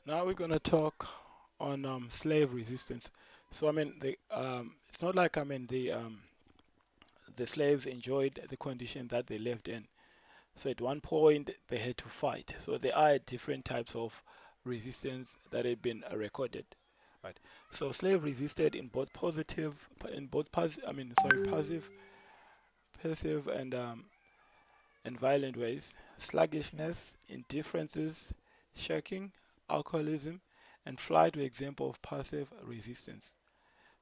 Now we're gonna talk on slave resistance. So it's not like the slaves enjoyed the condition that they lived in. So at one point they had to fight. So there are different types of resistance that had been recorded. Right. So slave resisted in both positive, in both passive and violent ways. Sluggishness, indifferences, shirking, alcoholism, and flight were examples of passive resistance.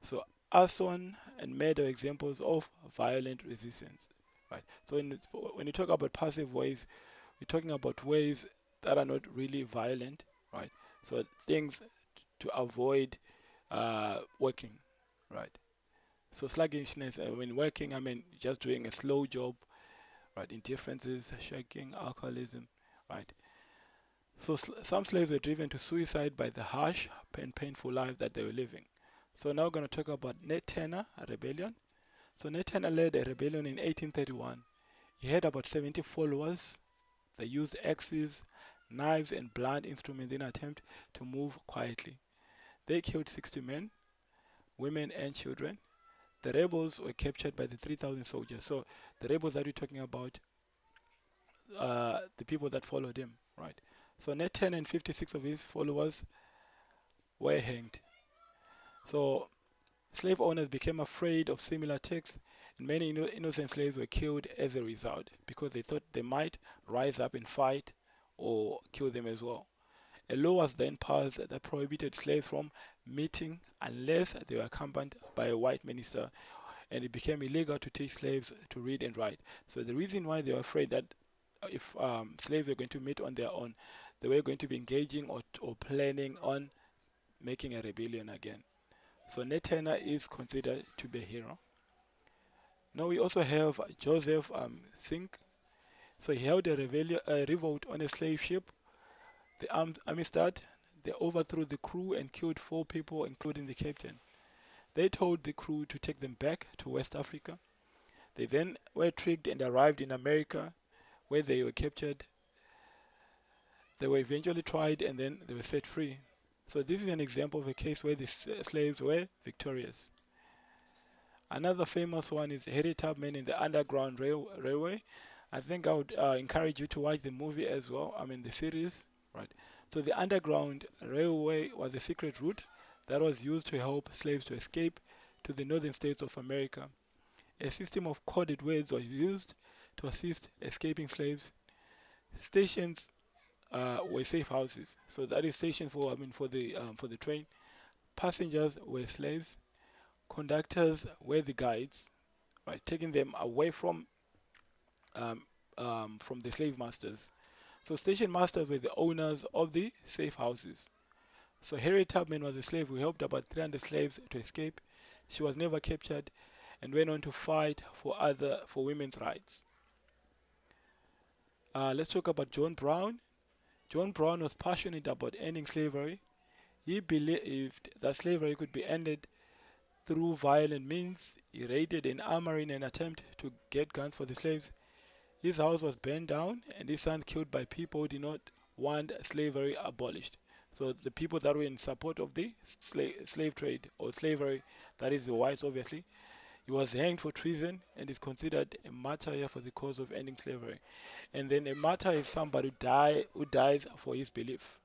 So arson and murder are examples of violent resistance. Right. So when you talk about passive ways, we're talking about ways that are not really violent. Right. So things to avoid working. Right. So sluggishness, when working, just doing a slow job, right? Indifferences, shaking, alcoholism, right? So some slaves were driven to suicide by the harsh and painful life that they were living. So now we're going to talk about Ned Turner, a rebellion. So Ned Turner led a rebellion in 1831. He had about 70 followers. They used axes, knives, and blunt instruments in an attempt to move quietly. They killed 60 men, women, and children. The rebels were captured by the 3,000 soldiers. So the rebels that we're talking about, the people that followed him, right? So Ned 10 and 56 of his followers were hanged. So slave owners became afraid of similar attacks, and many innocent slaves were killed as a result because they thought they might rise up and fight or kill them as well. A law was then passed that prohibited slaves from meeting unless they were accompanied by a white minister, and it became illegal to teach slaves to read and write. So the reason why they were afraid that if slaves were going to meet on their own, they were going to be engaging or planning on making a rebellion again. So Ned Turner is considered to be a hero. Now we also have Joseph Sink. So he held a revolt on a slave ship, the Amistad. They overthrew the crew and killed 4 people, including the captain. They told the crew to take them back to West Africa. They then were tricked and arrived in America, where they were captured. They were eventually tried and then they were set free. So this is an example of a case where the slaves were victorious. Another famous one is Harriet Tubman in the Underground Railway. I think I would encourage you to watch the movie as well. I mean the series, right? So the Underground Railway was a secret route that was used to help slaves to escape to the northern states of America. A system of coded words was used to assist escaping slaves. Stations were safe houses. So that is station for the train. Passengers were slaves. Conductors were the guides, right, taking them away um, from the slave masters. So station masters were the owners of the safe houses. So Harriet Tubman was a slave who helped about 300 slaves to escape. She was never captured and went on to fight for women's rights. Let's talk about John Brown. John Brown was passionate about ending slavery. He believed that slavery could be ended through violent means. He raided an armory in an attempt to get guns for the slaves. His house was burned down and his son killed by people who did not want slavery abolished. So the people that were in support of the slave trade or slavery, that is the whites obviously, he was hanged for treason and is considered a martyr for the cause of ending slavery. And then a martyr is somebody who dies for his belief.